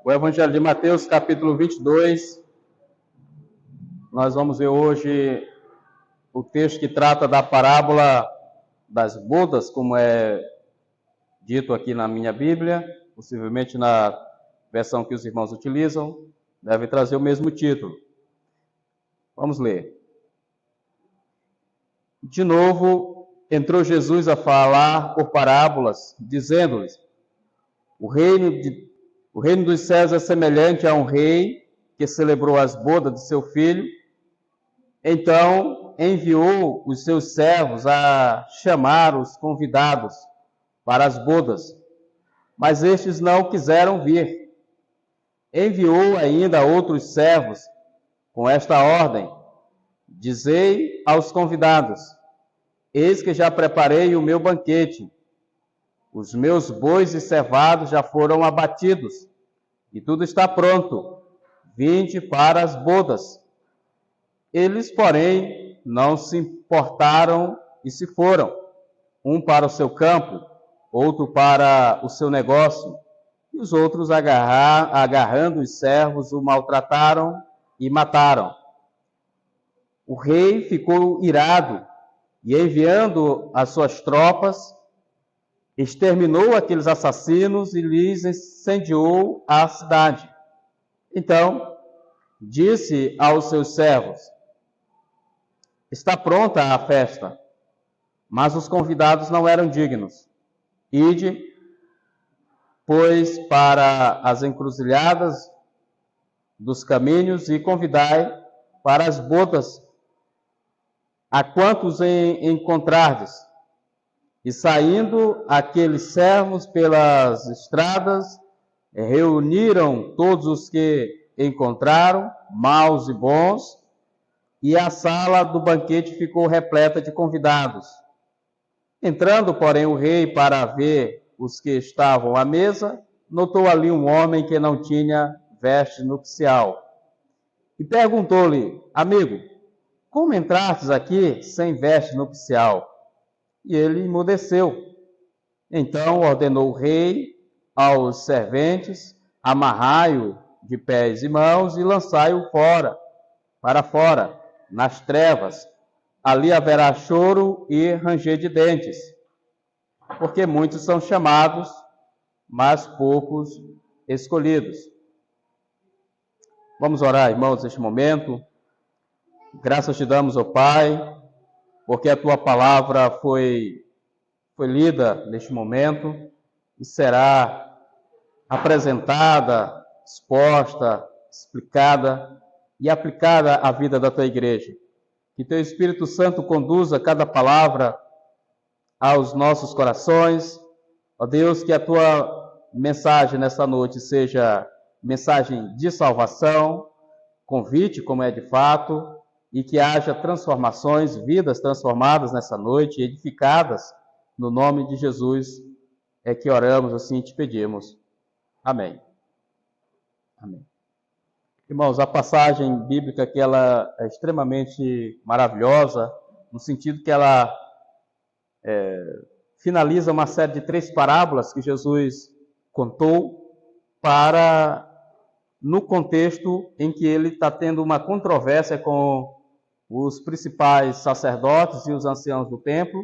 O Evangelho de Mateus, capítulo 22. Nós vamos ver hoje o texto que trata da parábola das bodas, como é dito aqui na minha Bíblia, possivelmente na versão que os irmãos utilizam, deve trazer o mesmo título. Vamos ler. De novo, entrou Jesus a falar por parábolas, dizendo-lhes: O reino dos céus é semelhante a um rei que celebrou as bodas de seu filho. Então enviou os seus servos a chamar os convidados para as bodas, mas estes não quiseram vir. Enviou ainda outros servos com esta ordem: Dizei aos convidados: Eis que já preparei o meu banquete. Os meus bois e cevados já foram abatidos, e tudo está pronto. Vinde para as bodas. Eles, porém, não se importaram e se foram, um para o seu campo, outro para o seu negócio, e os outros, agarrando os servos, o maltrataram e mataram. O rei ficou irado e, enviando as suas tropas, exterminou aqueles assassinos e lhes incendiou a cidade. Então, disse aos seus servos: Está pronta a festa, mas os convidados não eram dignos. Ide, pois, para as encruzilhadas dos caminhos e convidai para as bodas a quantos encontrardes. E saindo aqueles servos pelas estradas, reuniram todos os que encontraram, maus e bons, e a sala do banquete ficou repleta de convidados. Entrando, porém, o rei para ver os que estavam à mesa, notou ali um homem que não tinha veste nupcial. E perguntou-lhe: Amigo, como entrastes aqui sem veste nupcial? E ele emudeceu. Então ordenou o rei aos serventes: Amarrai-o de pés e mãos e lançai-o para fora, nas trevas. Ali haverá choro e ranger de dentes, porque muitos são chamados, mas poucos escolhidos. Vamos orar, irmãos, neste momento. Graças te damos, ó Pai, porque a tua palavra foi lida neste momento e será apresentada, exposta, explicada e aplicada à vida da tua igreja. Que teu Espírito Santo conduza cada palavra aos nossos corações. Ó Deus, que a tua mensagem nesta noite seja mensagem de salvação, convite, como é de fato, e que haja transformações, vidas transformadas nessa noite, edificadas no nome de Jesus. É que oramos assim e te pedimos. Amém. Amém. Irmãos, a passagem bíblica que ela é extremamente maravilhosa, no sentido que ela finaliza uma série de 3 parábolas que Jesus contou no contexto em que ele está tendo uma controvérsia com os principais sacerdotes e os anciãos do templo,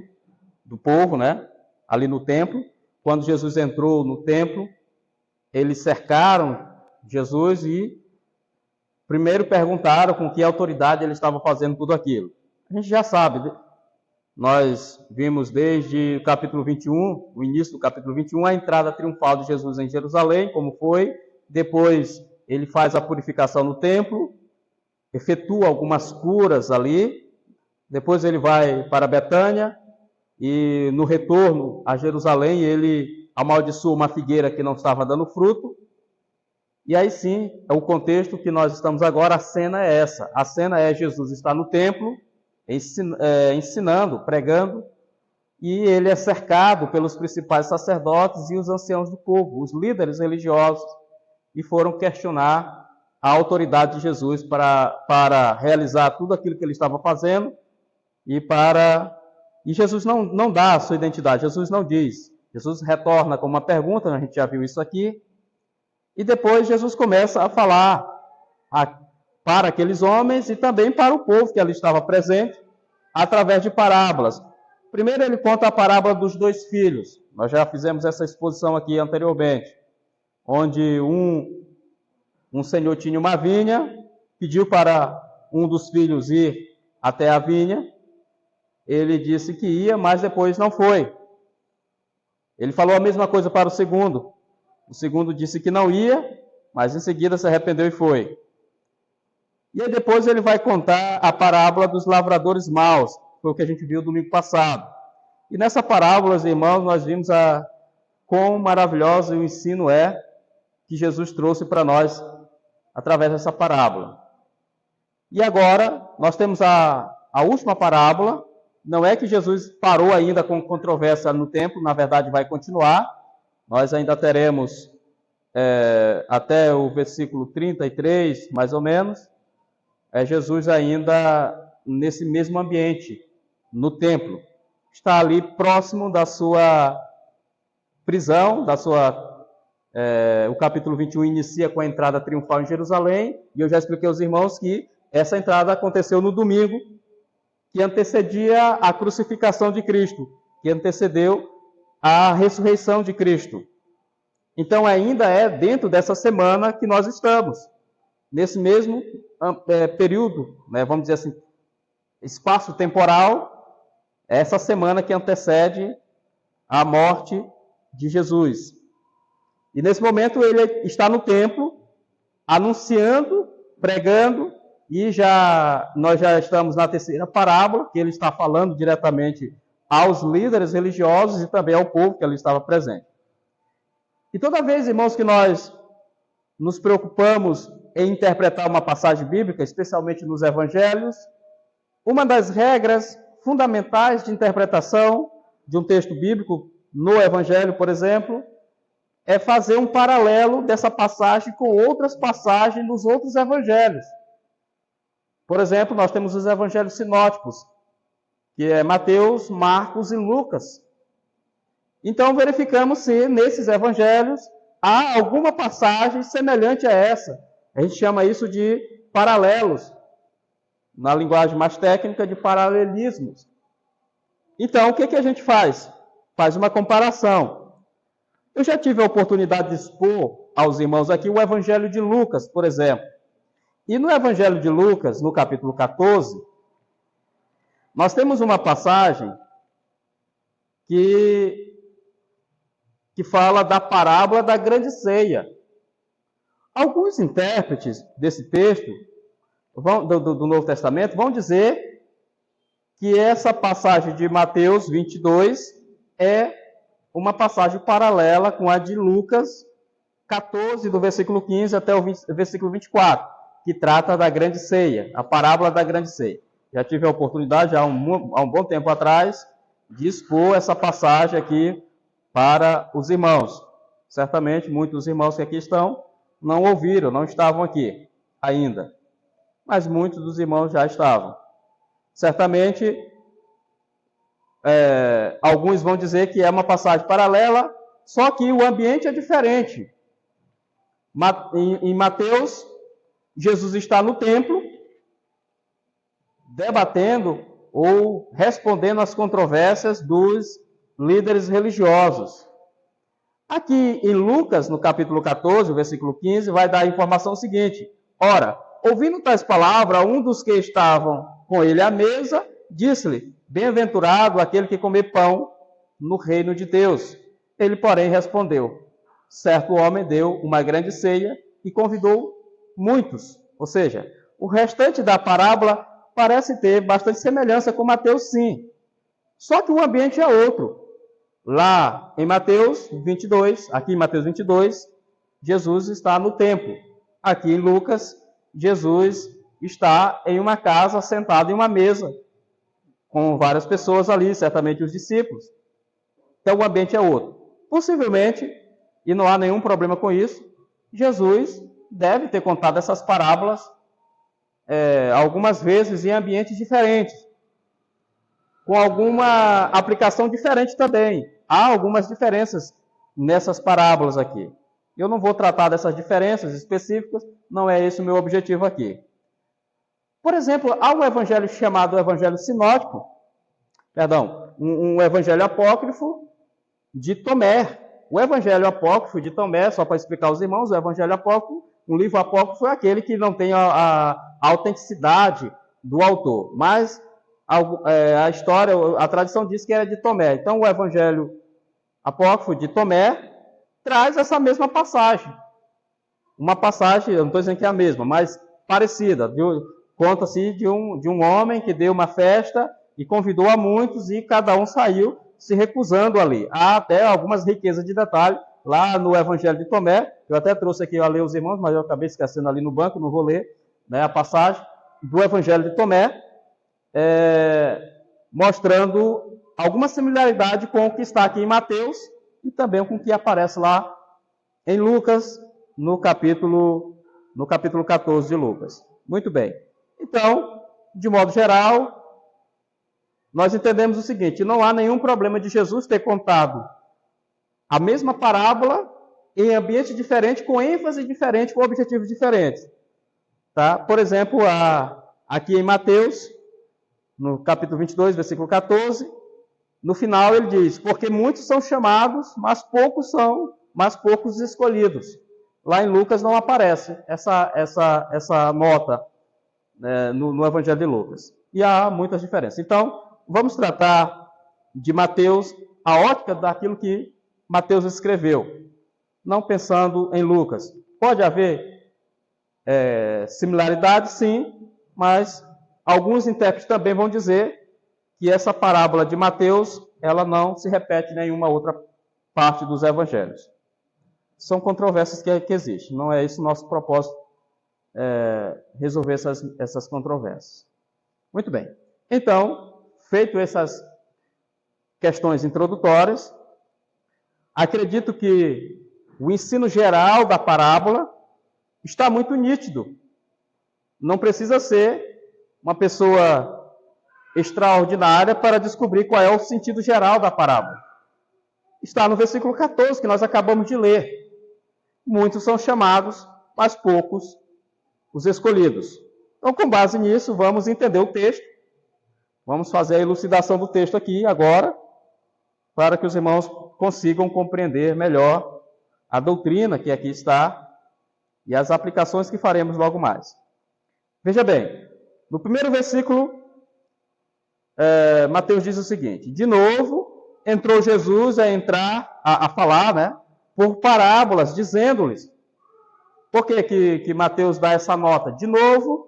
do povo, né? Ali no templo. Quando Jesus entrou no templo, eles cercaram Jesus e primeiro perguntaram com que autoridade ele estava fazendo tudo aquilo. A gente já sabe, nós vimos desde o capítulo 21, o início do capítulo 21, a entrada triunfal de Jesus em Jerusalém, como foi. Depois ele faz a purificação no templo, efetua algumas curas ali. Depois ele vai para Betânia e no retorno a Jerusalém ele amaldiçoa uma figueira que não estava dando fruto. E aí sim, é o contexto que nós estamos agora, a cena é essa. A cena é Jesus está no templo, ensinando, pregando, e ele é cercado pelos principais sacerdotes e os anciãos do povo, os líderes religiosos, e foram questionar a autoridade de Jesus para realizar tudo aquilo que ele estava fazendo, e Jesus não dá a sua identidade, Jesus não diz. Jesus retorna com uma pergunta, a gente já viu isso aqui, E depois Jesus começa a falar para aqueles homens e também para o povo que ali estava presente, através de parábolas. Primeiro ele conta a parábola dos 2 filhos. Nós já fizemos essa exposição aqui anteriormente, onde um senhor tinha uma vinha, pediu para um dos filhos ir até a vinha. Ele disse que ia, mas depois não foi. Ele falou a mesma coisa para o segundo. O segundo disse que não ia, mas em seguida se arrependeu e foi. E aí depois ele vai contar a parábola dos lavradores maus, que foi o que a gente viu domingo passado. E nessa parábola, irmãos, nós vimos quão maravilhoso o ensino é que Jesus trouxe para nós através dessa parábola. E agora nós temos a última parábola. Não é que Jesus parou ainda com controvérsia no templo, na verdade vai continuar. Nós ainda teremos até o versículo 33, mais ou menos, Jesus ainda nesse mesmo ambiente, no templo. Está ali próximo da sua prisão, o capítulo 21 inicia com a entrada triunfal em Jerusalém, e eu já expliquei aos irmãos que essa entrada aconteceu no domingo, que antecedia a crucificação de Cristo, que antecedeu a ressurreição de Cristo. Então ainda é dentro dessa semana que nós estamos, nesse mesmo período, né, vamos dizer assim, espaço temporal, essa semana que antecede a morte de Jesus. E nesse momento ele está no templo, anunciando, pregando, e nós já estamos na terceira parábola, que ele está falando diretamente aos líderes religiosos e também ao povo que ali estava presente. E toda vez, irmãos, que nós nos preocupamos em interpretar uma passagem bíblica, especialmente nos evangelhos, uma das regras fundamentais de interpretação de um texto bíblico no evangelho, por exemplo, é fazer um paralelo dessa passagem com outras passagens nos outros evangelhos. Por exemplo, nós temos os evangelhos sinóticos, que é Mateus, Marcos e Lucas. Então, verificamos se nesses evangelhos há alguma passagem semelhante a essa. A gente chama isso de paralelos, na linguagem mais técnica, de paralelismos. Então, o que a gente faz? Faz uma comparação. Eu já tive a oportunidade de expor aos irmãos aqui o evangelho de Lucas, por exemplo. E no evangelho de Lucas, no capítulo 14, nós temos uma passagem que fala da parábola da grande ceia. Alguns intérpretes desse texto do Novo Testamento vão dizer que essa passagem de Mateus 22 é uma passagem paralela com a de Lucas 14, do versículo 15 até o versículo 24, que trata da grande ceia, a parábola da grande ceia. Já tive a oportunidade, há um bom tempo atrás, de expor essa passagem aqui para os irmãos. Certamente, muitos irmãos que aqui estão não ouviram, não estavam aqui ainda. Mas muitos dos irmãos já estavam. Certamente, alguns vão dizer que é uma passagem paralela, só que o ambiente é diferente. Em Mateus, Jesus está no templo, debatendo ou respondendo às controvérsias dos líderes religiosos. Aqui em Lucas, no capítulo 14, versículo 15, vai dar a informação seguinte: ora, ouvindo tais palavras, um dos que estavam com ele à mesa, disse-lhe: bem-aventurado aquele que comer pão no reino de Deus. Ele, porém, respondeu: certo homem deu uma grande ceia e convidou muitos. Ou seja, o restante da parábola parece ter bastante semelhança com Mateus, sim. Só que o ambiente é outro. Lá em Mateus 22, aqui em Mateus 22, Jesus está no templo. Aqui em Lucas, Jesus está em uma casa, sentado em uma mesa, com várias pessoas ali, certamente os discípulos. Então o ambiente é outro. Possivelmente, e não há nenhum problema com isso, Jesus deve ter contado essas parábolas algumas vezes em ambientes diferentes, com alguma aplicação diferente também. Há algumas diferenças nessas parábolas aqui. Eu não vou tratar dessas diferenças específicas, não é esse o meu objetivo aqui. Por exemplo, há um evangelho chamado Evangelho Sinótico, um evangelho apócrifo de Tomé. O evangelho apócrifo de Tomé, só para explicar aos irmãos, o evangelho apócrifo, um livro apócrifo é aquele que não tem a autenticidade do autor, mas a história, a tradição diz que era de Tomé. Então, o evangelho apócrifo de Tomé traz essa mesma passagem. Uma passagem, eu não estou dizendo que é a mesma, mas parecida. Conta-se de um homem que deu uma festa e convidou a muitos e cada um saiu se recusando ali. Há até algumas riquezas de detalhe lá no Evangelho de Tomé. Eu até trouxe aqui a ler os irmãos, mas eu acabei esquecendo ali no banco, não vou ler, né, a passagem do Evangelho de Tomé, mostrando alguma similaridade com o que está aqui em Mateus e também com o que aparece lá em Lucas, no capítulo 14 de Lucas. Muito bem. Então, de modo geral, nós entendemos o seguinte: não há nenhum problema de Jesus ter contado a mesma parábola em ambiente diferente, com ênfase diferente, com objetivos diferentes. Tá? Por exemplo, aqui em Mateus, no capítulo 22, versículo 14, no final ele diz: porque muitos são chamados, mas poucos escolhidos. Lá em Lucas não aparece essa nota, né, no Evangelho de Lucas. E há muitas diferenças. Então, vamos tratar de Mateus, a ótica daquilo que Mateus escreveu, não pensando em Lucas. Pode haver similaridade, sim, mas alguns intérpretes também vão dizer que essa parábola de Mateus, ela não se repete em nenhuma outra parte dos evangelhos. São controvérsias que existem, não é esse o nosso propósito, resolver essas controvérsias. Muito bem. Então, feito essas questões introdutórias, acredito que o ensino geral da parábola está muito nítido. Não precisa ser uma pessoa extraordinária para descobrir qual é o sentido geral da parábola. Está no versículo 14, que nós acabamos de ler. Muitos são chamados, mas poucos os escolhidos. Então, com base nisso, vamos entender o texto. Vamos fazer a elucidação do texto aqui agora, para que os irmãos consigam compreender melhor a doutrina que aqui está e as aplicações que faremos logo mais. Veja bem, no primeiro versículo, Mateus diz o seguinte: de novo, entrou Jesus a falar, né, por parábolas, dizendo-lhes. Por que Mateus dá essa nota? De novo,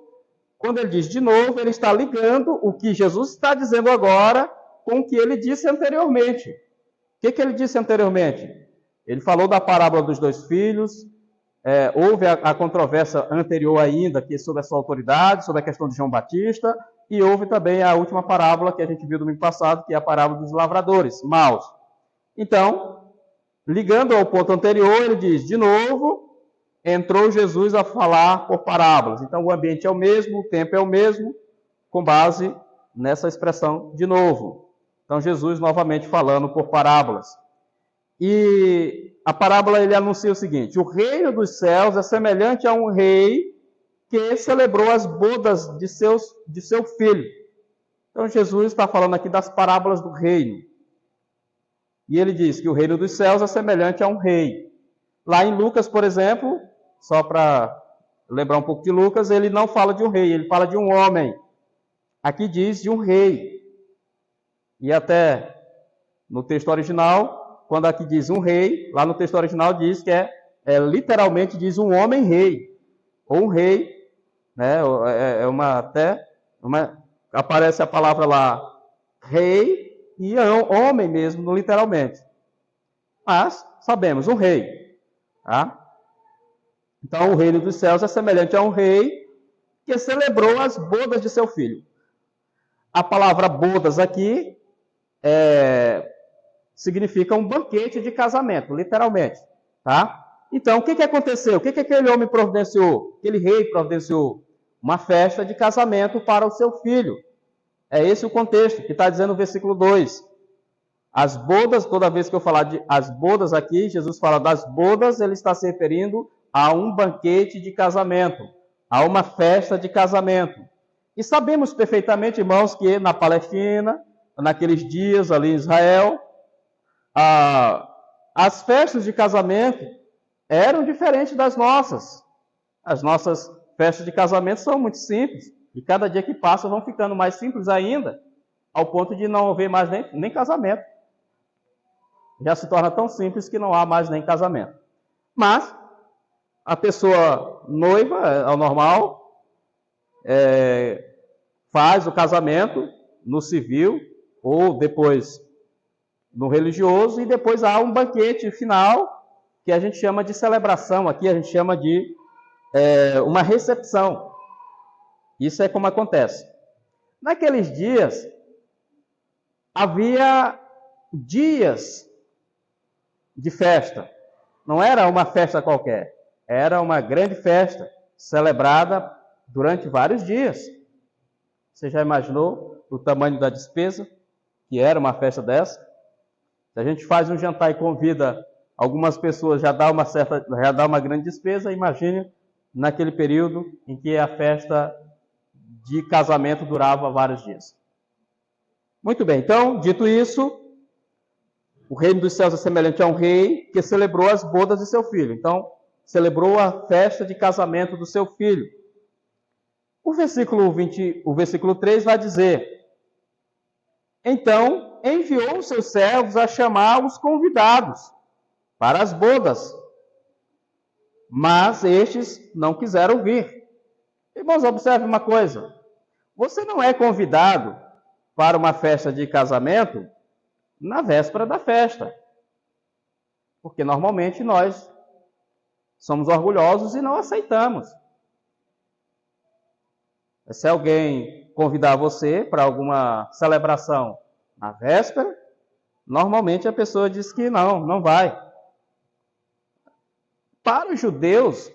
quando ele diz de novo, ele está ligando o que Jesus está dizendo agora com o que ele disse anteriormente. O que ele disse anteriormente? Ele falou da parábola dos 2 filhos, houve a controvérsia anterior ainda, que é sobre a sua autoridade, sobre a questão de João Batista, e houve também a última parábola que a gente viu domingo passado, que é a parábola dos lavradores maus. Então, ligando ao ponto anterior, ele diz, de novo, entrou Jesus a falar por parábolas. Então, o ambiente é o mesmo, o tempo é o mesmo, com base nessa expressão de novo. Então, Jesus novamente falando por parábolas. E a parábola, ele anuncia o seguinte: o reino dos céus é semelhante a um rei que celebrou as bodas de seu filho. Então, Jesus está falando aqui das parábolas do reino. E ele diz que o reino dos céus é semelhante a um rei. Lá em Lucas, por exemplo, só para lembrar um pouco de Lucas, ele não fala de um rei, ele fala de um homem. Aqui diz de um rei. E até no texto original, quando aqui diz um rei, lá no texto original diz que literalmente diz um homem-rei. Ou um rei, né? Aparece a palavra lá, rei, e homem mesmo, literalmente. Mas, sabemos, um rei. Tá? Então, o reino dos céus é semelhante a um rei que celebrou as bodas de seu filho. A palavra bodas aqui significa um banquete de casamento, literalmente. Tá? Então, o que aconteceu? O que aquele homem providenciou? Aquele rei providenciou? Uma festa de casamento para o seu filho. É esse o contexto que está dizendo no versículo 2. As bodas, toda vez que eu falar de as bodas aqui, Jesus fala das bodas, ele está se referindo a um banquete de casamento, a uma festa de casamento. E sabemos perfeitamente, irmãos, que na Palestina, naqueles dias ali em Israel, as festas de casamento eram diferentes das nossas. As nossas festas de casamento são muito simples, e cada dia que passa vão ficando mais simples ainda, ao ponto de não haver mais nem casamento. Já se torna tão simples que não há mais nem casamento. Mas a pessoa noiva, ao normal, faz o casamento no civil ou depois no religioso, e depois há um banquete final que a gente chama de celebração. Aqui a gente chama de uma recepção. Isso é como acontece. Naqueles dias, havia dias de festa. Não era uma festa qualquer. Era uma grande festa, celebrada durante vários dias. Você já imaginou o tamanho da despesa que era uma festa dessa? Se a gente faz um jantar e convida algumas pessoas, já dá uma grande despesa. Imagine naquele período em que a festa de casamento durava vários dias. Muito bem, então, dito isso, o reino dos céus é semelhante a um rei que celebrou as bodas de seu filho. Então, celebrou a festa de casamento do seu filho. O versículo 3 vai dizer: então enviou os seus servos a chamar os convidados para as bodas, mas estes não quiseram vir. Irmãos, observe uma coisa: você não é convidado para uma festa de casamento na véspera da festa, porque normalmente nós somos orgulhosos e não aceitamos. Se alguém convidar você para alguma celebração na véspera, normalmente a pessoa diz que não vai. Para os judeus,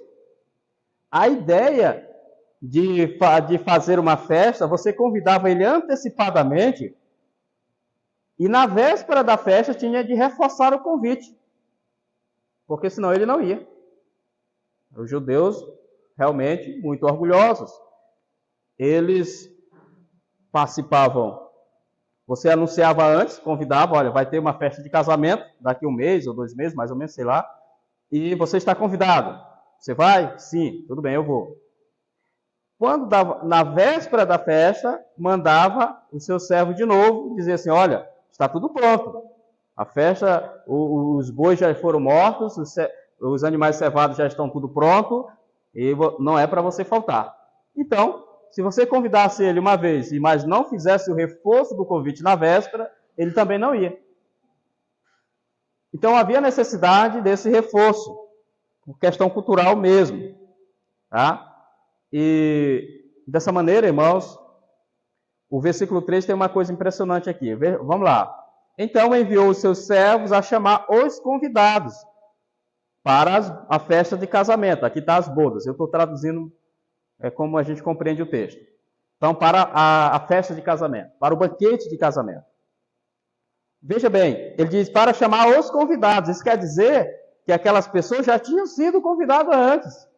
a ideia de fazer uma festa, você convidava ele antecipadamente, e na véspera da festa tinha de reforçar o convite, porque senão ele não ia. Os judeus, realmente, muito orgulhosos, eles participavam. Você anunciava antes, convidava: olha, vai ter uma festa de casamento daqui 1 mês ou 2 meses, mais ou menos, sei lá, e você está convidado. Você vai? Sim, tudo bem, eu vou. Quando na véspera da festa, mandava o seu servo de novo, dizer assim: olha, está tudo pronto. A festa, os bois já foram mortos, os animais cevados já estão tudo pronto, e não é para você faltar. Então, se você convidasse ele uma vez, mas não fizesse o reforço do convite na véspera, ele também não ia. Então havia necessidade desse reforço, por questão cultural mesmo. Tá? E dessa maneira, irmãos, o versículo 3 tem uma coisa impressionante aqui. Vamos lá. Então enviou os seus servos a chamar os convidados para a festa de casamento. Aqui está as bodas. Eu estou traduzindo como a gente compreende o texto. Então, para a festa de casamento, para o banquete de casamento. Veja bem, ele diz para chamar os convidados. Isso quer dizer que aquelas pessoas já tinham sido convidadas antes.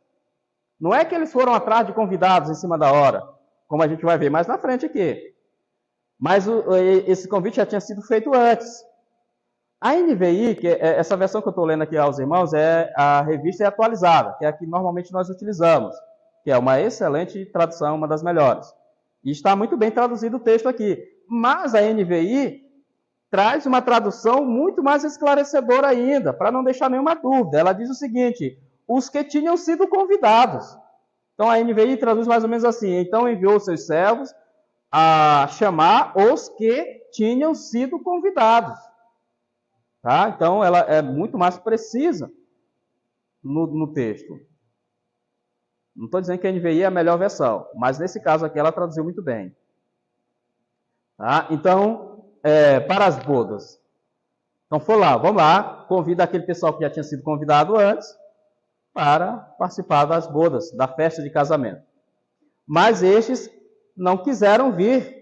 Não é que eles foram atrás de convidados em cima da hora, como a gente vai ver mais na frente aqui. Mas esse convite já tinha sido feito antes. A NVI, que essa versão que eu estou lendo aqui aos irmãos, é a revista atualizada, que é a que normalmente nós utilizamos, que é uma excelente tradução, uma das melhores. E está muito bem traduzido o texto aqui. Mas a NVI traz uma tradução muito mais esclarecedora ainda, para não deixar nenhuma dúvida. Ela diz o seguinte: os que tinham sido convidados. Então a NVI traduz mais ou menos assim: então enviou seus servos a chamar os que tinham sido convidados. Tá? Então ela é muito mais precisa no texto. Não estou dizendo que a NVI é a melhor versão, mas nesse caso aqui ela traduziu muito bem. Tá? Então, para as bodas. Então foi lá, vamos lá, convida aquele pessoal que já tinha sido convidado antes para participar das bodas, da festa de casamento. Mas estes não quiseram vir.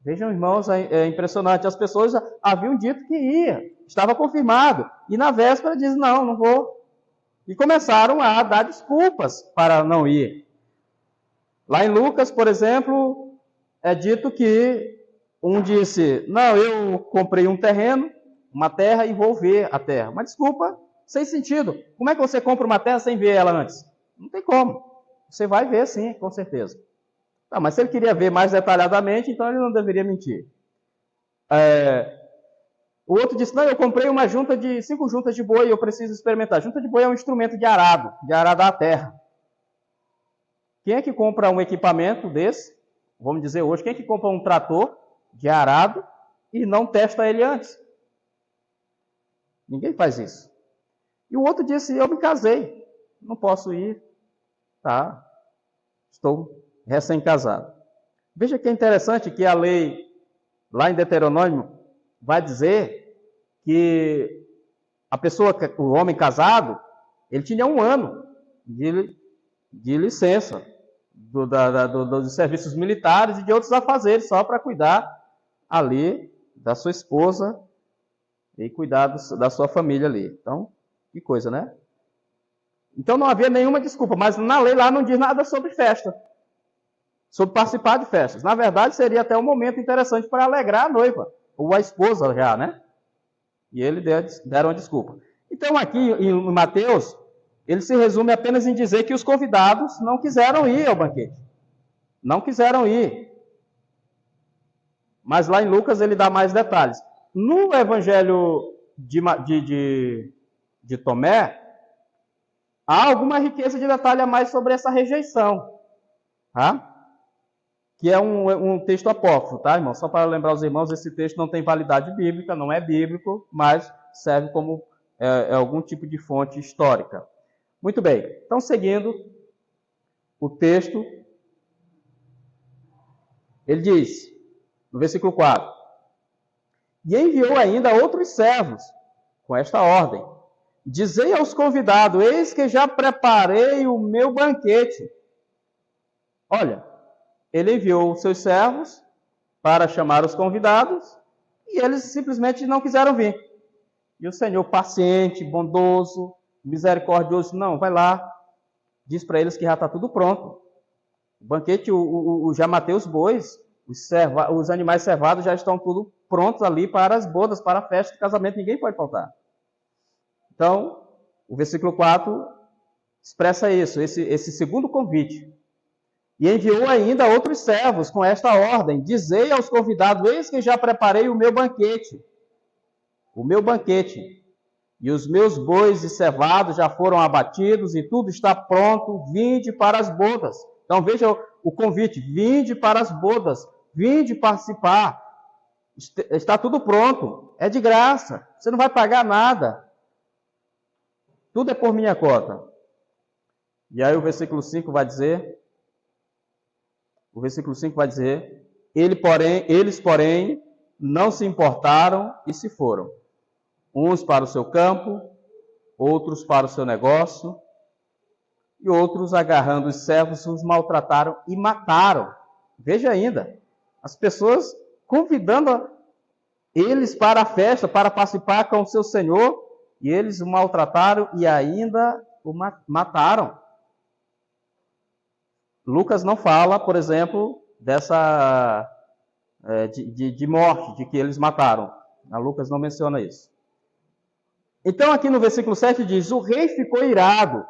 Vejam, irmãos, é impressionante. As pessoas haviam dito que ia, estava confirmado. E na véspera diz, não vou. E começaram a dar desculpas para não ir. Lá em Lucas, por exemplo, é dito que um disse, não, eu comprei um terreno, uma terra, e vou ver a terra. Uma desculpa sem sentido. Como é que você compra uma terra sem ver ela antes? Não tem como. Você vai ver sim, com certeza. Tá, mas se ele queria ver mais detalhadamente, então ele não deveria mentir. O outro disse, não, eu comprei 5 juntas de boi e eu preciso experimentar. Junta de boi é um instrumento de arar a terra. Quem é que compra um equipamento desse? Vamos dizer hoje, quem é que compra um trator de arado e não testa ele antes? Ninguém faz isso. E o outro disse, eu me casei, não posso ir, tá? Estou recém-casado. Veja que é interessante que a lei, lá em Deuteronômio, vai dizer que o homem casado, ele tinha 1 ano de licença dos serviços militares e de outros afazeres, só para cuidar ali da sua esposa e cuidar da sua família ali. Então, que coisa, né? Então não havia nenhuma desculpa, mas na lei lá não diz nada sobre festa, sobre participar de festas. Na verdade, seria até um momento interessante para alegrar a noiva, ou a esposa já, né? E eles deram a desculpa. Então aqui em Mateus, ele se resume apenas em dizer que os convidados não quiseram ir ao banquete. Não quiseram ir. Mas lá em Lucas ele dá mais detalhes. No evangelho de Tomé, há alguma riqueza de detalhe a mais sobre essa rejeição. Tá? Que é um texto apócrifo, tá, irmão? Só para lembrar os irmãos, esse texto não tem validade bíblica, não é bíblico, mas serve como algum tipo de fonte histórica. Muito bem, então seguindo o texto, ele diz, no versículo 4, e enviou ainda outros servos, com esta ordem, dizei aos convidados, eis que já preparei o meu banquete. Olha, ele enviou os seus servos para chamar os convidados e eles simplesmente não quiseram vir. E o Senhor, paciente, bondoso, misericordioso, não, vai lá, diz para eles que já está tudo pronto. O banquete, já matei os bois, os animais servados já estão tudo prontos ali para as bodas, para a festa de casamento, ninguém pode faltar. Então, o versículo 4 expressa isso, esse segundo convite. E enviou ainda outros servos com esta ordem, dizei aos convidados, eis que já preparei o meu banquete, e os meus bois e cevados já foram abatidos, e tudo está pronto, vinde para as bodas. Então veja o convite, vinde para as bodas, vinde participar, está tudo pronto, é de graça, você não vai pagar nada, tudo é por minha conta. E aí o versículo 5 vai dizer, eles, porém, não se importaram e se foram. Uns para o seu campo, outros para o seu negócio, e outros, agarrando os servos, os maltrataram e mataram. Veja ainda, as pessoas convidando eles para a festa, para participar com o seu Senhor, e eles o maltrataram e ainda o mataram. Lucas não fala, por exemplo, de morte, de que eles mataram. Lucas não menciona isso. Então aqui no versículo 7 diz, o rei ficou irado,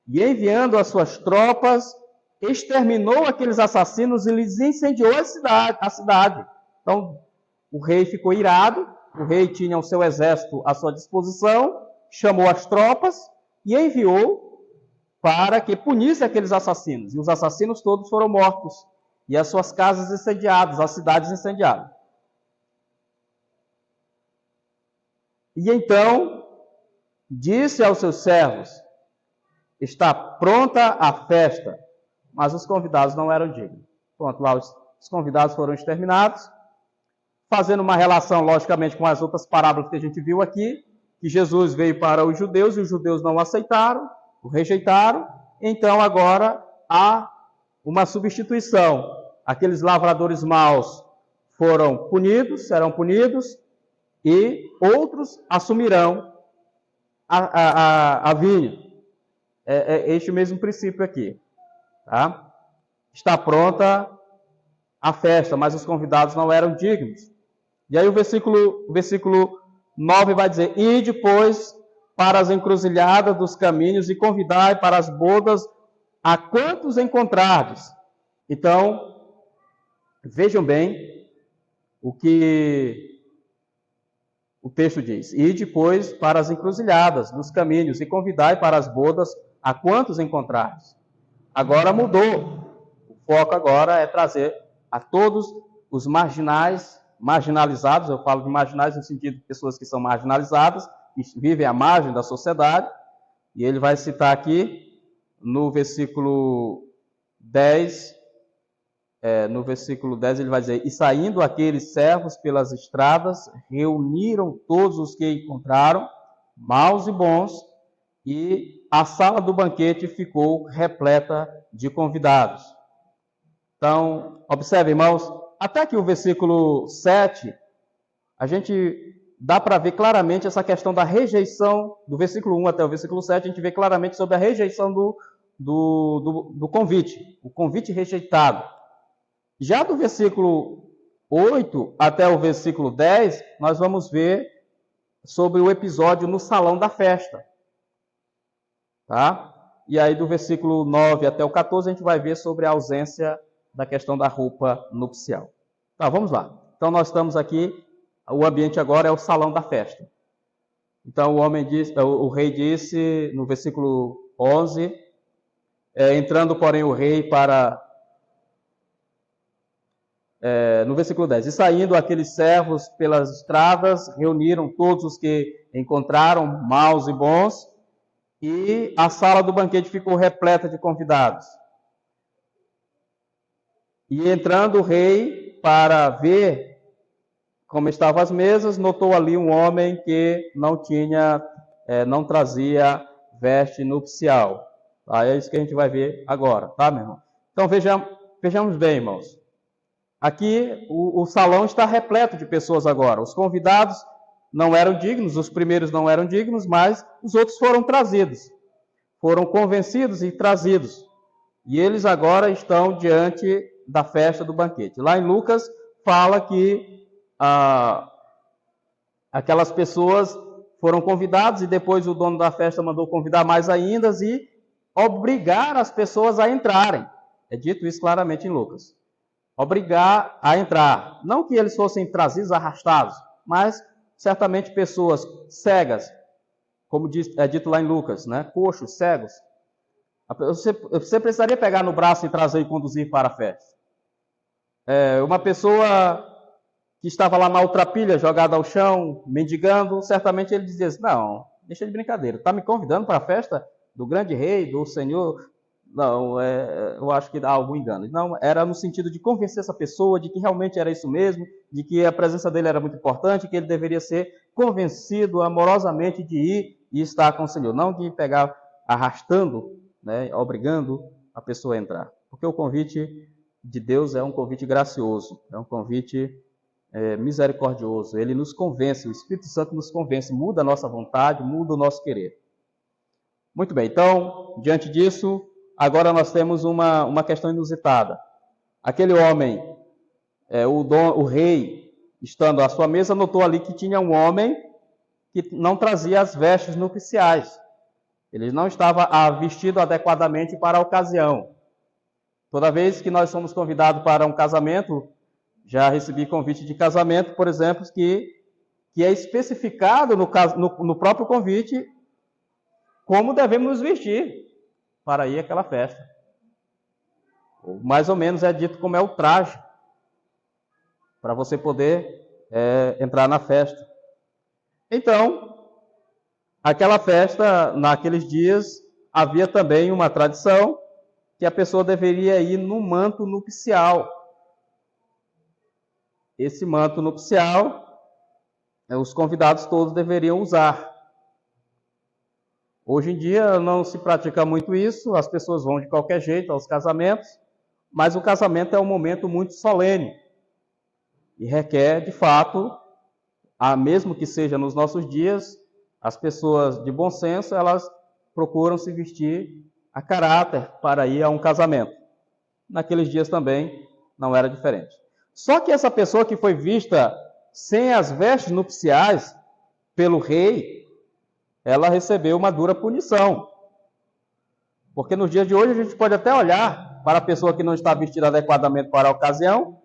e enviando as suas tropas, exterminou aqueles assassinos e lhes incendiou a cidade. Então o rei ficou irado, o rei tinha o seu exército à sua disposição, chamou as tropas e enviou para que punisse aqueles assassinos. E os assassinos todos foram mortos. E as suas casas incendiadas, as cidades incendiadas. E então, disse aos seus servos, está pronta a festa, mas os convidados não eram dignos. Pronto, lá os convidados foram exterminados, fazendo uma relação, logicamente, com as outras parábolas que a gente viu aqui, que Jesus veio para os judeus, e os judeus não o aceitaram, o rejeitaram, então agora há uma substituição. Aqueles lavradores maus foram punidos, serão punidos, e outros assumirão a vinha. É este mesmo princípio aqui. Tá? Está pronta a festa, mas os convidados não eram dignos. E aí o versículo 9 vai dizer: ide, pois, para as encruzilhadas dos caminhos e convidai para as bodas a quantos encontrardes. Então, vejam bem o que o texto diz: ide, pois, para as encruzilhadas dos caminhos e convidai para as bodas a quantos encontrardes. Agora mudou. O foco agora é trazer a todos os marginalizados, eu falo de marginais no sentido de pessoas que são marginalizadas, que vivem à margem da sociedade, e ele vai citar aqui no versículo 10, ele vai dizer: e saindo aqueles servos pelas estradas, reuniram todos os que encontraram, maus e bons, e a sala do banquete ficou repleta de convidados. Então, observe, irmãos, até que o versículo 7, a gente dá para ver claramente essa questão da rejeição, do versículo 1 até o versículo 7, a gente vê claramente sobre a rejeição do convite, o convite rejeitado. Já do versículo 8 até o versículo 10, nós vamos ver sobre o episódio no salão da festa. Tá? E aí do versículo 9 até o 14, a gente vai ver sobre a ausência da questão da roupa nupcial. Tá, vamos lá. Então nós estamos aqui, o ambiente agora é o salão da festa. Então o rei disse no versículo 11, entrando porém o rei para... no versículo 10, e saindo aqueles servos pelas estradas, reuniram todos os que encontraram, maus e bons, e a sala do banquete ficou repleta de convidados. E entrando o rei para ver como estavam as mesas, notou ali um homem que não trazia veste nupcial. Tá? É isso que a gente vai ver agora, tá, meu irmão? Então vejamos bem, irmãos. Aqui o salão está repleto de pessoas agora. Os convidados não eram dignos, os primeiros não eram dignos, mas os outros foram trazidos. Foram convencidos e trazidos. E eles agora estão diante da festa do banquete. Lá em Lucas fala que aquelas pessoas foram convidadas e depois o dono da festa mandou convidar mais ainda e obrigar as pessoas a entrarem. É dito isso claramente em Lucas. Obrigar a entrar. Não que eles fossem trazidos, arrastados, mas certamente pessoas cegas, como é dito lá em Lucas, né? Coxos, cegos. Você precisaria pegar no braço e trazer e conduzir para a festa. Uma pessoa que estava lá maltrapilha, jogada ao chão, mendigando, certamente ele dizia assim: não, deixa de brincadeira, está me convidando para a festa do grande rei, do Senhor? Não, eu acho que há algum engano. Não, era no sentido de convencer essa pessoa de que realmente era isso mesmo, de que a presença dele era muito importante, que ele deveria ser convencido amorosamente de ir e estar com o Senhor, não de pegar arrastando, né, obrigando a pessoa a entrar. Porque o convite de Deus é um convite gracioso, é um convite misericordioso. Ele nos convence, o Espírito Santo nos convence, muda a nossa vontade, muda o nosso querer. Muito bem, então, diante disso, agora nós temos uma questão inusitada. Aquele homem, o rei, estando à sua mesa, notou ali que tinha um homem que não trazia as vestes nupciais. Ele não estava vestido adequadamente para a ocasião. Toda vez que nós somos convidados para um casamento, já recebi convite de casamento, por exemplo, que é especificado no próprio convite como devemos nos vestir para ir àquela festa. Mais ou menos é dito como é o traje para você poder entrar na festa. Então, aquela festa, naqueles dias, havia também uma tradição que a pessoa deveria ir no manto nupcial. Esse manto nupcial, os convidados todos deveriam usar. Hoje em dia não se pratica muito isso, as pessoas vão de qualquer jeito aos casamentos, mas o casamento é um momento muito solene. E requer, de fato, mesmo que seja nos nossos dias, as pessoas de bom senso, elas procuram se vestir a caráter para ir a um casamento. Naqueles dias também não era diferente. Só que essa pessoa que foi vista sem as vestes nupciais pelo rei, ela recebeu uma dura punição. Porque nos dias de hoje a gente pode até olhar para a pessoa que não está vestida adequadamente para a ocasião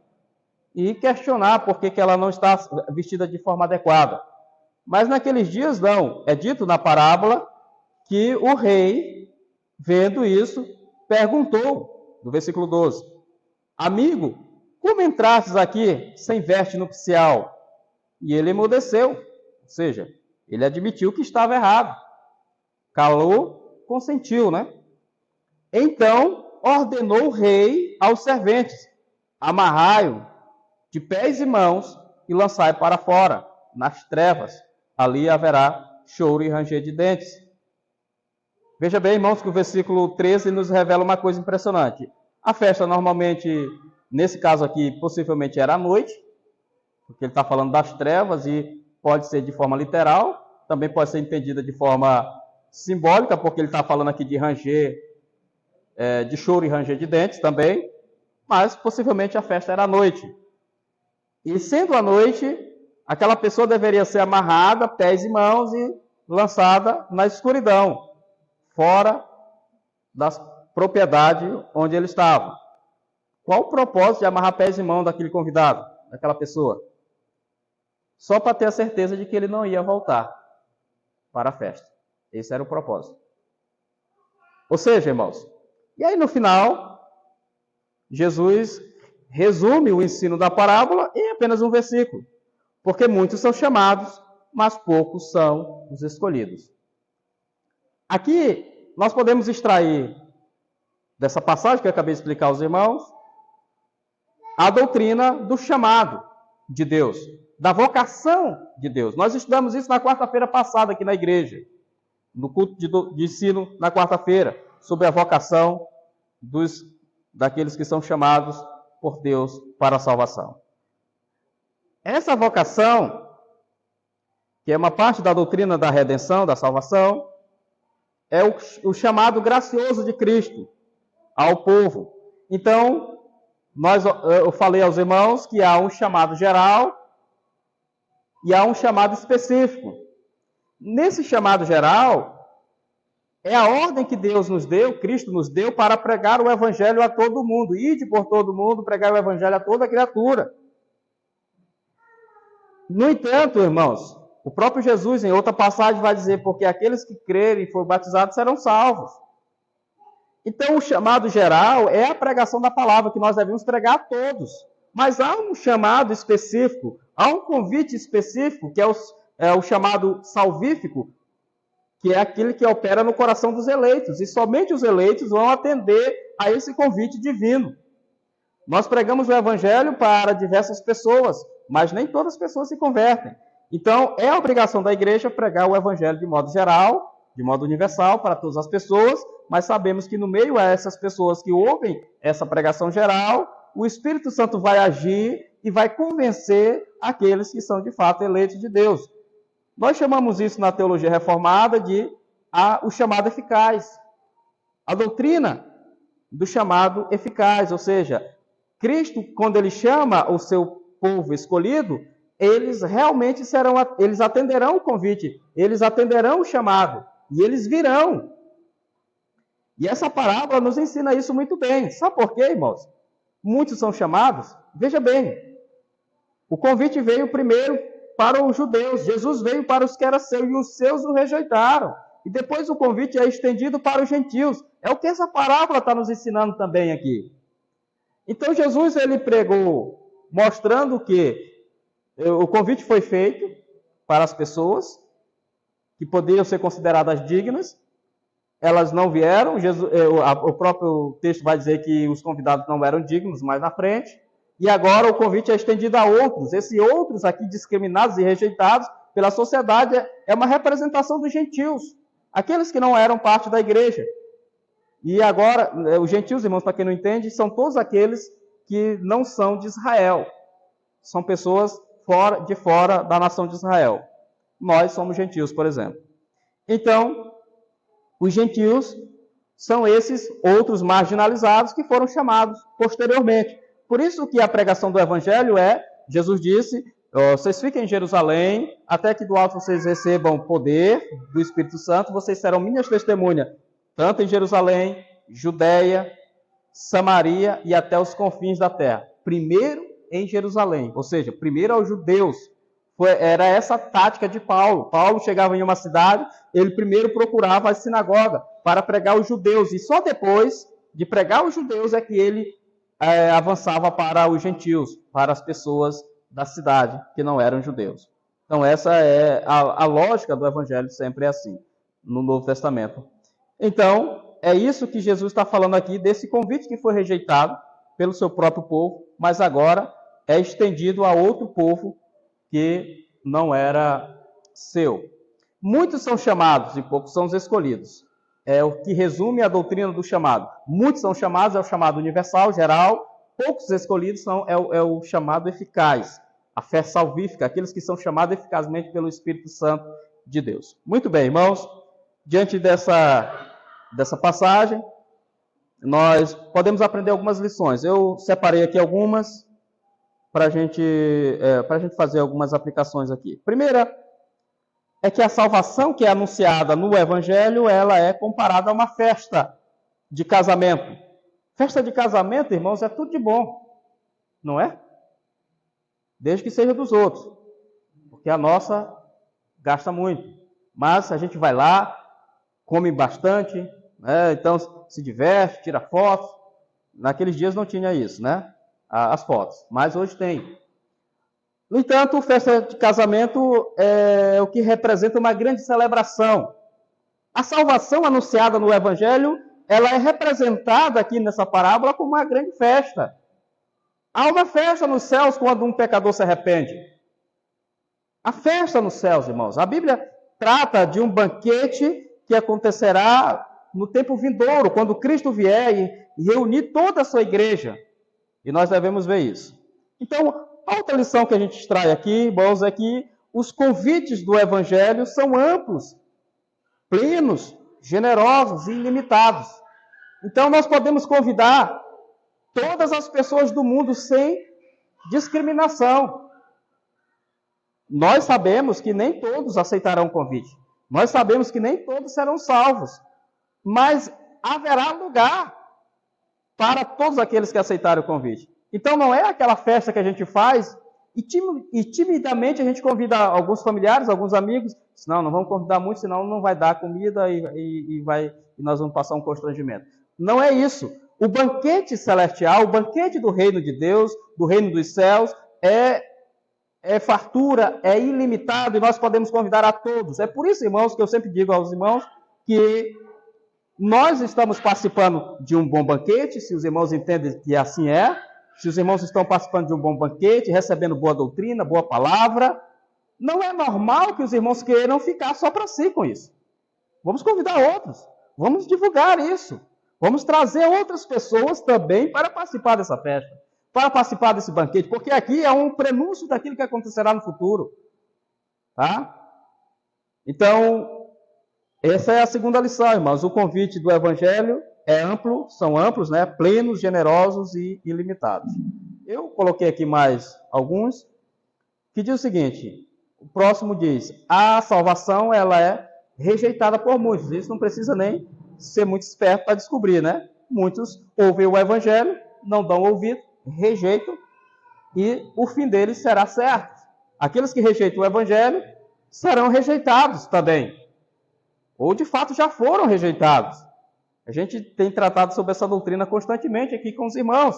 e questionar por que ela não está vestida de forma adequada. Mas naqueles dias não. É dito na parábola que o rei, vendo isso, perguntou, no versículo 12, amigo, como entrastes aqui sem veste nupcial? E ele emudeceu, ou seja, ele admitiu que estava errado. Calou, consentiu, né? Então ordenou o rei aos serventes, amarrai-o de pés e mãos e lançai para fora, nas trevas. Ali haverá choro e ranger de dentes. Veja bem, irmãos, que o versículo 13 nos revela uma coisa impressionante. A festa normalmente, nesse caso aqui, possivelmente era à noite, porque ele está falando das trevas e pode ser de forma literal, também pode ser entendida de forma simbólica, porque ele está falando aqui de ranger, de choro e ranger de dentes também, mas possivelmente a festa era à noite. E sendo à noite, aquela pessoa deveria ser amarrada, pés e mãos, e lançada na escuridão, fora da propriedade onde ele estava. Qual o propósito de amarrar pés e mãos daquele convidado, daquela pessoa? Só para ter a certeza de que ele não ia voltar para a festa. Esse era o propósito. Ou seja, irmãos, e aí no final, Jesus resume o ensino da parábola em apenas um versículo. Porque muitos são chamados, mas poucos são os escolhidos. Aqui nós podemos extrair dessa passagem que eu acabei de explicar aos irmãos, a doutrina do chamado de Deus, da vocação de Deus. Nós estudamos isso na quarta-feira passada aqui na igreja, no culto de ensino na quarta-feira, sobre a vocação daqueles que são chamados por Deus para a salvação. Essa vocação, que é uma parte da doutrina da redenção, da salvação, é o chamado gracioso de Cristo ao povo. Então, eu falei aos irmãos que há um chamado geral e há um chamado específico. Nesse chamado geral, é a ordem que Deus nos deu, Cristo nos deu, para pregar o evangelho a todo mundo. Ide por todo mundo, pregar o evangelho a toda criatura. No entanto, irmãos, o próprio Jesus, em outra passagem, vai dizer, porque aqueles que crerem e forem batizados serão salvos. Então, o chamado geral é a pregação da palavra, que nós devemos pregar a todos. Mas há um chamado específico, há um convite específico, que é o chamado salvífico, que é aquele que opera no coração dos eleitos. E somente os eleitos vão atender a esse convite divino. Nós pregamos o evangelho para diversas pessoas, mas nem todas as pessoas se convertem. Então, é a obrigação da igreja pregar o evangelho de modo geral, de modo universal, para todas as pessoas, mas sabemos que no meio a essas pessoas que ouvem essa pregação geral, o Espírito Santo vai agir e vai convencer aqueles que são de fato eleitos de Deus. Nós chamamos isso na teologia reformada de o chamado eficaz. A doutrina do chamado eficaz, ou seja, Cristo, quando ele chama o seu povo escolhido, eles realmente eles atenderão o convite, eles atenderão o chamado, e eles virão. E essa parábola nos ensina isso muito bem. Sabe por quê, irmãos? Muitos são chamados. Veja bem, o convite veio primeiro para os judeus. Jesus veio para os que eram seus, e os seus o rejeitaram. E depois o convite é estendido para os gentios. É o que essa parábola está nos ensinando também aqui. Então Jesus, ele pregou mostrando que o convite foi feito para as pessoas que poderiam ser consideradas dignas. Elas não vieram. O próprio texto vai dizer que os convidados não eram dignos mais na frente. E agora o convite é estendido a outros. Esses outros aqui discriminados e rejeitados pela sociedade é uma representação dos gentios. Aqueles que não eram parte da igreja. E agora, os gentios, irmãos, para quem não entende, são todos aqueles que não são de Israel. são pessoas de fora da nação de Israel. Nós somos gentios, por exemplo. Então, os gentios são esses outros marginalizados que foram chamados posteriormente. Por isso que a pregação do Evangelho Jesus disse, vocês fiquem em Jerusalém, até que do alto vocês recebam poder do Espírito Santo, vocês serão minhas testemunhas, tanto em Jerusalém, Judeia, Samaria e até os confins da terra. Primeiro em Jerusalém, ou seja, primeiro aos judeus. Era essa a tática de Paulo. Paulo chegava em uma cidade, ele primeiro procurava a sinagoga para pregar os judeus, e só depois de pregar os judeus é que ele avançava para os gentios, para as pessoas da cidade que não eram judeus. Então essa é a lógica do Evangelho, sempre é assim, no Novo Testamento. Então, é isso que Jesus está falando aqui, desse convite que foi rejeitado pelo seu próprio povo, mas agora é estendido a outro povo que não era seu. Muitos são chamados e poucos são os escolhidos. É o que resume a doutrina do chamado. Muitos são chamados, é o chamado universal, geral. Poucos escolhidos é o chamado eficaz, a fé salvífica, aqueles que são chamados eficazmente pelo Espírito Santo de Deus. Muito bem, irmãos, diante dessa passagem, nós podemos aprender algumas lições. Eu separei aqui algumas para a gente fazer algumas aplicações aqui. Primeira é que a salvação que é anunciada no Evangelho, ela é comparada a uma festa de casamento. Festa de casamento, irmãos, é tudo de bom, não é? Desde que seja dos outros, porque a nossa gasta muito. Mas a gente vai lá, come bastante, né? Então se diverte, tira fotos. Naqueles dias não tinha isso, né? As fotos, mas hoje tem. No entanto, festa de casamento é o que representa uma grande celebração. A salvação anunciada no Evangelho, ela é representada aqui nessa parábola como uma grande festa. Há uma festa nos céus quando um pecador se arrepende. A festa nos céus, irmãos. A Bíblia trata de um banquete que acontecerá no tempo vindouro, quando Cristo vier e reunir toda a sua igreja. E nós devemos ver isso. Então, a outra lição que a gente extrai aqui, irmãos, é que os convites do Evangelho são amplos, plenos, generosos e ilimitados. Então, nós podemos convidar todas as pessoas do mundo sem discriminação. Nós sabemos que nem todos aceitarão o convite. Nós sabemos que nem todos serão salvos. Mas haverá lugar para todos aqueles que aceitarem o convite. Então não é aquela festa que a gente faz e timidamente a gente convida alguns familiares, alguns amigos. Não vamos convidar muito, senão não vai dar comida e nós vamos passar um constrangimento. Não é isso. O banquete celestial, o banquete do reino de Deus, do reino dos céus, é fartura, é ilimitado e nós podemos convidar a todos. É por isso, irmãos, que eu sempre digo aos irmãos que nós estamos participando de um bom banquete, se os irmãos entendem que assim é, se os irmãos estão participando de um bom banquete, recebendo boa doutrina, boa palavra, não é normal que os irmãos queiram ficar só para si com isso. Vamos convidar outros, vamos divulgar isso, vamos trazer outras pessoas também para participar dessa festa, para participar desse banquete, porque aqui é um prenúncio daquilo que acontecerá no futuro. Tá? Então, essa é a segunda lição, irmãos. O convite do Evangelho é amplo, são amplos, né? Plenos, generosos e ilimitados. Eu coloquei aqui mais alguns, que diz o seguinte, o próximo diz, a salvação ela é rejeitada por muitos. Isso não precisa nem ser muito esperto para descobrir, né? Muitos ouvem o Evangelho, não dão ouvido, rejeitam, e o fim deles será certo. Aqueles que rejeitam o Evangelho serão rejeitados também. Ou de fato já foram rejeitados. A gente tem tratado sobre essa doutrina constantemente aqui com os irmãos.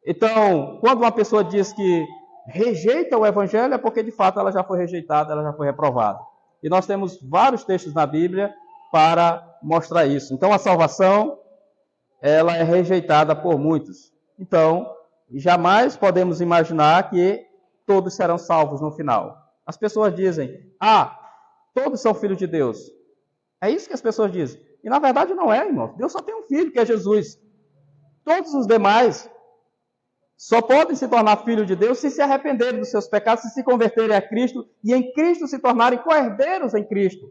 Então, quando uma pessoa diz que rejeita o Evangelho, é porque de fato ela já foi rejeitada, ela já foi reprovada. E nós temos vários textos na Bíblia para mostrar isso. Então, a salvação, ela é rejeitada por muitos. Então, jamais podemos imaginar que todos serão salvos no final. As pessoas dizem, todos são filhos de Deus. É isso que as pessoas dizem. E na verdade não é, irmão. Deus só tem um filho, que é Jesus. Todos os demais só podem se tornar filhos de Deus se arrependerem dos seus pecados, se converterem a Cristo e em Cristo se tornarem co-herdeiros em Cristo.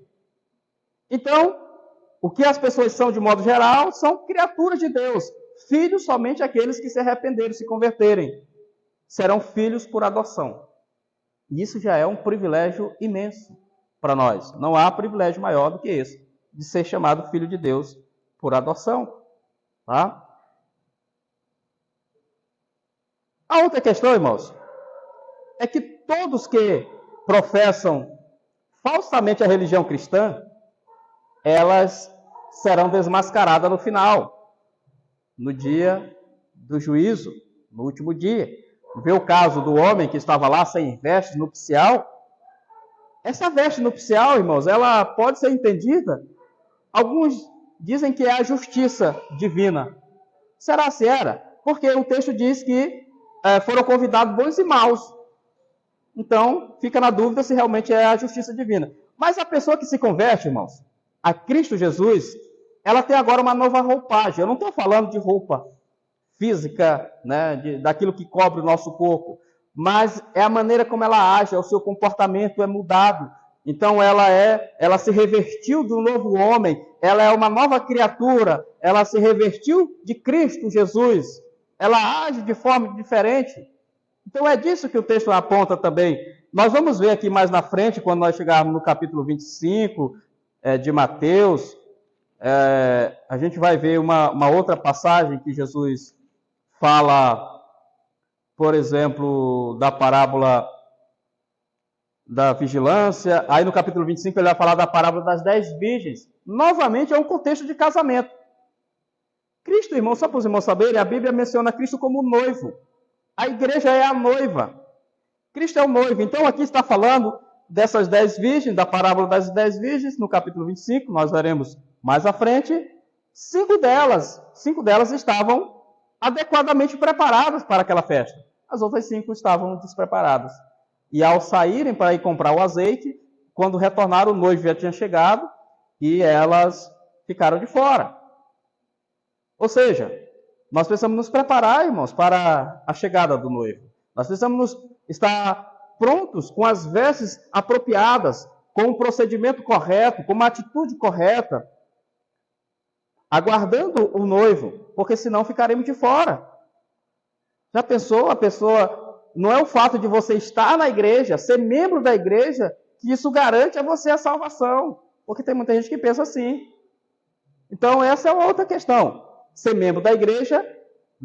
Então, o que as pessoas são de modo geral são criaturas de Deus. Filhos somente aqueles que se arrependerem, se converterem. Serão filhos por adoção. E isso já é um privilégio imenso para nós. Não há privilégio maior do que esse, de ser chamado filho de Deus por adoção. Tá? A outra questão, irmãos, é que todos que professam falsamente a religião cristã, elas serão desmascaradas no final, no dia do juízo, no último dia. Vê o caso do homem que estava lá sem veste nupcial. Essa veste nupcial, irmãos, ela pode ser entendida. Alguns dizem que é a justiça divina. Será se era? Porque o texto diz que foram convidados bons e maus. Então, fica na dúvida se realmente é a justiça divina. Mas a pessoa que se converte, irmãos, a Cristo Jesus, ela tem agora uma nova roupagem. Eu não estou falando de roupa física, né, daquilo que cobre o nosso corpo, mas é a maneira como ela age, o seu comportamento é mudado. Então ela se revertiu do novo homem, ela é uma nova criatura, ela se revertiu de Cristo Jesus, ela age de forma diferente. Então é disso que o texto aponta também. Nós vamos ver aqui mais na frente, quando nós chegarmos no capítulo 25 de Mateus, a gente vai ver uma outra passagem que Jesus fala, por exemplo, da parábola da vigilância. Aí no capítulo 25 ele vai falar da parábola das 10 virgens. Novamente é um contexto de casamento. Cristo, irmão, só para os irmãos saberem, a Bíblia menciona Cristo como noivo. A igreja é a noiva. Cristo é o noivo. Então aqui está falando dessas 10 virgens, da parábola das 10 virgens, no capítulo 25, nós veremos mais à frente. 5 delas estavam adequadamente preparadas para aquela festa. As outras 5 estavam despreparadas. E ao saírem para ir comprar o azeite, quando retornaram, o noivo já tinha chegado e elas ficaram de fora. Ou seja, nós precisamos nos preparar, irmãos, para a chegada do noivo. Nós precisamos estar prontos com as vestes apropriadas, com o procedimento correto, com uma atitude correta, aguardando o noivo, porque senão ficaremos de fora. Já pensou? A pessoa, não é o fato de você estar na igreja, ser membro da igreja, que isso garante a você a salvação, porque tem muita gente que pensa assim. Então essa é uma outra questão. Ser membro da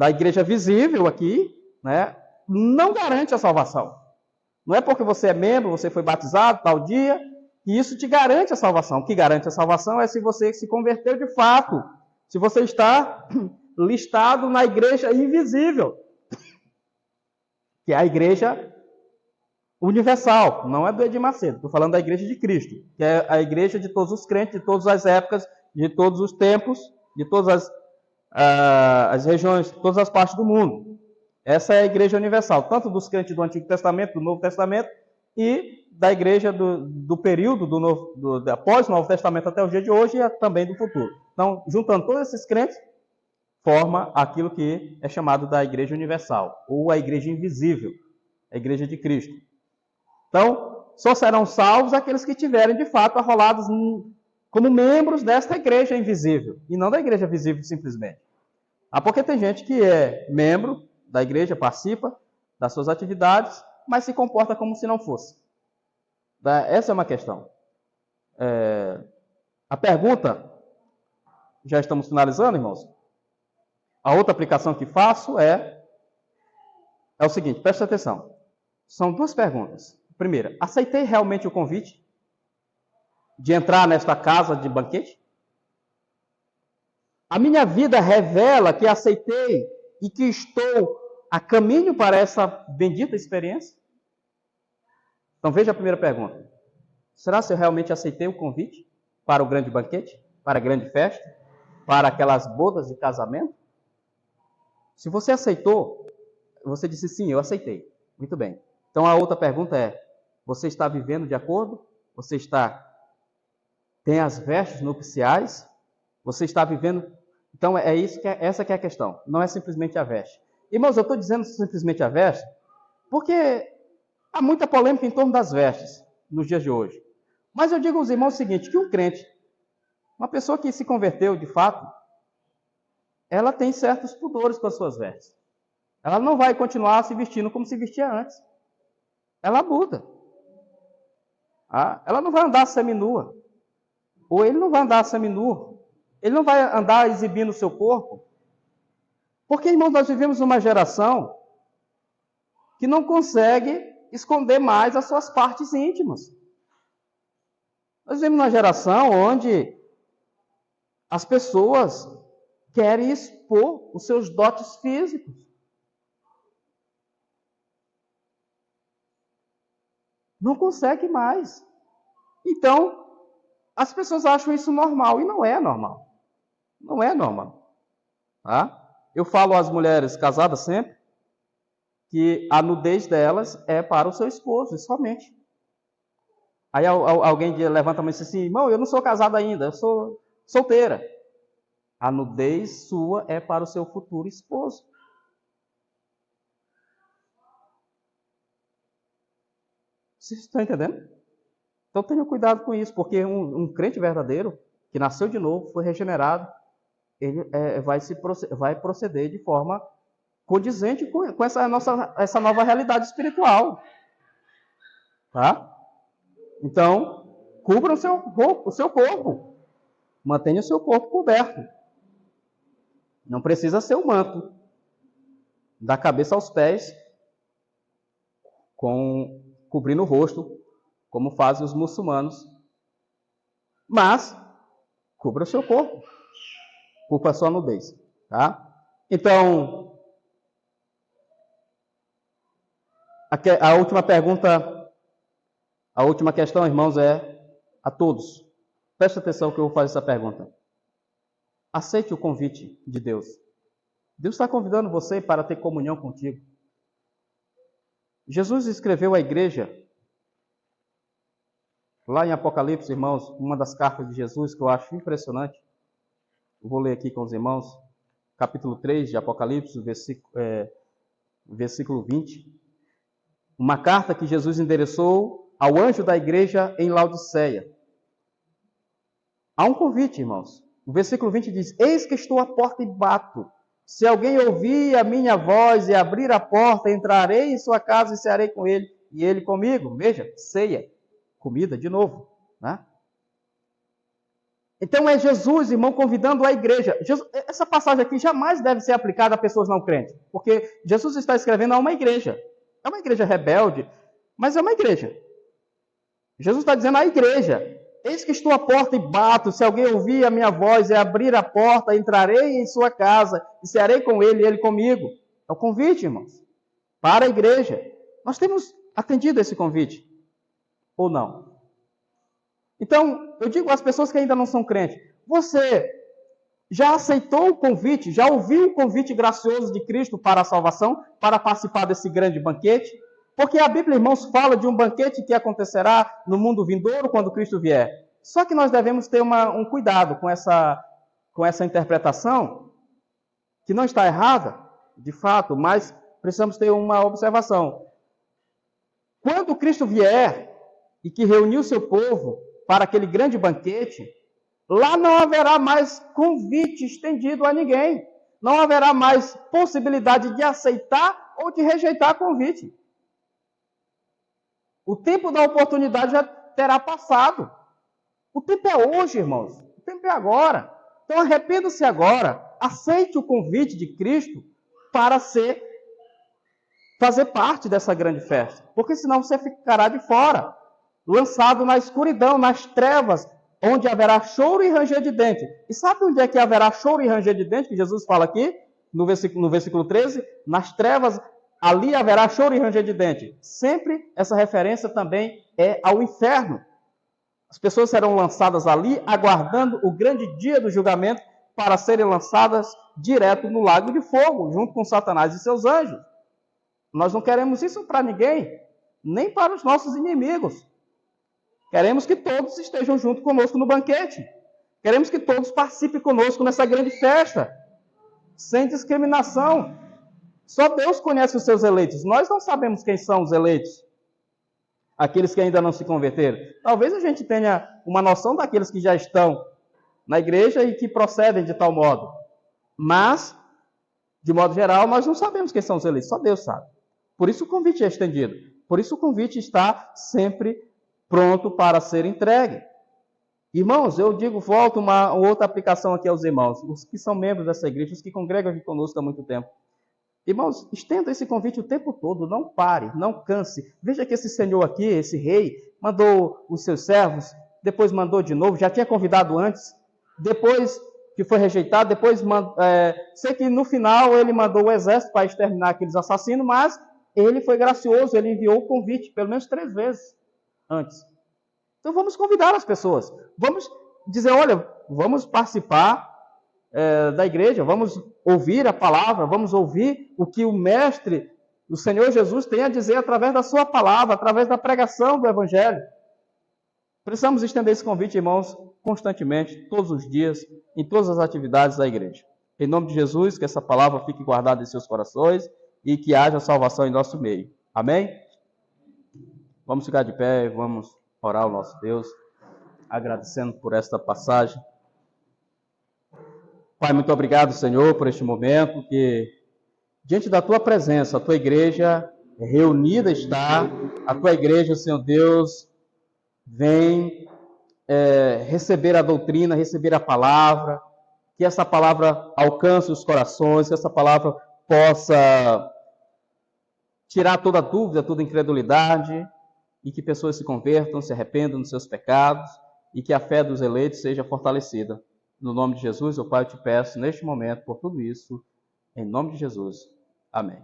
igreja visível aqui, né, não garante a salvação. Não é porque você é membro, você foi batizado tal dia, que isso te garante a salvação. O que garante a salvação é se você se converteu de fato, se você está listado na igreja invisível, que é a igreja universal, não é do Edir Macedo, estou falando da igreja de Cristo, que é a igreja de todos os crentes, de todas as épocas, de todos os tempos, de todas as regiões, todas as partes do mundo. Essa é a igreja universal, tanto dos crentes do Antigo Testamento, do Novo Testamento, e da igreja do período após o Novo Testamento até o dia de hoje e também do futuro. Então, juntando todos esses crentes, forma aquilo que é chamado da igreja universal, ou a igreja invisível, a igreja de Cristo. Então, só serão salvos aqueles que tiverem, de fato, arrolados como membros desta igreja invisível, e não da igreja visível simplesmente. Porque tem gente que é membro da igreja, participa das suas atividades, mas se comporta como se não fosse. Essa é uma questão. A pergunta, já estamos finalizando, irmãos? A outra aplicação que faço é o seguinte, preste atenção. São 2 perguntas. Primeira, aceitei realmente o convite de entrar nesta casa de banquete? A minha vida revela que aceitei e que estou a caminho para essa bendita experiência? Então veja a primeira pergunta. Será se eu realmente aceitei o convite para o grande banquete, para a grande festa, para aquelas bodas de casamento? Se você aceitou, você disse sim, eu aceitei. Muito bem. Então a outra pergunta é, você está vivendo de acordo? Você tem as vestes nupciais? Você está vivendo? Então essa que é a questão. Não é simplesmente a veste. Irmãos, eu estou dizendo simplesmente a veste, porque há muita polêmica em torno das vestes nos dias de hoje. Mas eu digo aos irmãos o seguinte, que um crente, uma pessoa que se converteu de fato, ela tem certos pudores com as suas vestes. Ela não vai continuar se vestindo como se vestia antes. Ela muda. Ela não vai andar seminua. Ou ele não vai andar seminu. Ele não vai andar exibindo o seu corpo. Porque, irmãos, nós vivemos uma geração que não consegue esconder mais as suas partes íntimas. Nós vivemos uma geração onde as pessoas querem expor os seus dotes físicos. Não consegue mais. Então, as pessoas acham isso normal, e não é normal. Não é normal. Tá? Eu falo às mulheres casadas sempre que a nudez delas é para o seu esposo, e somente. Aí alguém levanta a mão e diz assim, irmão, eu não sou casado ainda, eu sou solteira. A nudez sua é para o seu futuro esposo. Vocês estão entendendo? Então tenham cuidado com isso, porque um crente verdadeiro, que nasceu de novo, foi regenerado, ele vai proceder de forma condizente com essa nova realidade espiritual. Tá? Então, cubra o seu corpo. Mantenha o seu corpo coberto. Não precisa ser um manto. Da cabeça aos pés, cobrindo o rosto, como fazem os muçulmanos. Mas, cubra o seu corpo. Cubra a sua nudez. Tá? Então, a última pergunta, a última questão, irmãos, é a todos. Preste atenção que eu vou fazer essa pergunta. Aceite o convite de Deus. Deus está convidando você para ter comunhão contigo. Jesus escreveu à igreja, lá em Apocalipse, irmãos, uma das cartas de Jesus que eu acho impressionante. Eu vou ler aqui com os irmãos, capítulo 3 de Apocalipse, versículo 20. Uma carta que Jesus endereçou ao anjo da igreja em Laodiceia. Há um convite, irmãos. O versículo 20 diz, eis que estou à porta e bato. Se alguém ouvir a minha voz e abrir a porta, entrarei em sua casa e cearei com ele, e ele comigo. Veja, ceia, comida, de novo. Né? Então é Jesus, irmão, convidando a igreja. Essa passagem aqui jamais deve ser aplicada a pessoas não crentes, porque Jesus está escrevendo a uma igreja. É uma igreja rebelde, mas é uma igreja. Jesus está dizendo à igreja, eis que estou à porta e bato, se alguém ouvir a minha voz e abrir a porta, entrarei em sua casa e cearei com ele e ele comigo. É o convite, irmãos, para a igreja. Nós temos atendido esse convite, ou não? Então, eu digo às pessoas que ainda não são crentes, você já aceitou o convite, já ouviu o convite gracioso de Cristo para a salvação, para participar desse grande banquete? Porque a Bíblia, irmãos, fala de um banquete que acontecerá no mundo vindouro quando Cristo vier. Só que nós devemos ter um cuidado com essa interpretação, que não está errada, de fato, mas precisamos ter uma observação. Quando Cristo vier e que reuniu seu povo para aquele grande banquete, lá não haverá mais convite estendido a ninguém. Não haverá mais possibilidade de aceitar ou de rejeitar convite. O tempo da oportunidade já terá passado. O tempo é hoje, irmãos. O tempo é agora. Então arrependa-se agora. Aceite o convite de Cristo para fazer parte dessa grande festa. Porque senão você ficará de fora, lançado na escuridão, nas trevas, onde haverá choro e ranger de dente. E sabe onde é que haverá choro e ranger de dente, que Jesus fala aqui, no versículo 13? Nas trevas, ali haverá choro e ranger de dente. Sempre essa referência também é ao inferno. As pessoas serão lançadas ali, aguardando o grande dia do julgamento, para serem lançadas direto no lago de fogo, junto com Satanás e seus anjos. Nós não queremos isso para ninguém, nem para os nossos inimigos. Queremos que todos estejam junto conosco no banquete. Queremos que todos participem conosco nessa grande festa, sem discriminação, Só Deus conhece os seus eleitos. Nós não sabemos quem são os eleitos. Aqueles que ainda não se converteram. Talvez a gente tenha uma noção daqueles que já estão na igreja e que procedem de tal modo. Mas, de modo geral, nós não sabemos quem são os eleitos. Só Deus sabe. Por isso o convite é estendido. Por isso o convite está sempre pronto para ser entregue. Irmãos, eu digo, volto uma outra aplicação aqui aos irmãos, os que são membros dessa igreja, os que congregam aqui conosco há muito tempo. Irmãos, estenda esse convite o tempo todo, não pare, não canse. Veja que esse senhor aqui, esse rei, mandou os seus servos, depois mandou de novo, já tinha convidado antes, depois que foi rejeitado, depois sei que no final ele mandou o exército para exterminar aqueles assassinos, mas ele foi gracioso, ele enviou o convite pelo menos 3 vezes antes. Então vamos convidar as pessoas, vamos dizer, olha, vamos participar da igreja, vamos ouvir a palavra, vamos ouvir o que o Mestre, o Senhor Jesus, tem a dizer através da sua palavra, através da pregação do Evangelho. Precisamos estender esse convite, irmãos, constantemente, todos os dias, em todas as atividades da igreja. Em nome de Jesus, que essa palavra fique guardada em seus corações e que haja salvação em nosso meio. Amém? Vamos ficar de pé, vamos orar ao nosso Deus, agradecendo por esta passagem. Pai, muito obrigado, Senhor, por este momento que, diante da Tua presença, a Tua igreja reunida está, a Tua igreja, Senhor Deus, vem receber a doutrina, receber a palavra, que essa palavra alcance os corações, que essa palavra possa tirar toda dúvida, toda incredulidade, e que pessoas se convertam, se arrependam dos seus pecados, e que a fé dos eleitos seja fortalecida. No nome de Jesus, Pai, eu te peço neste momento por tudo isso, em nome de Jesus. Amém.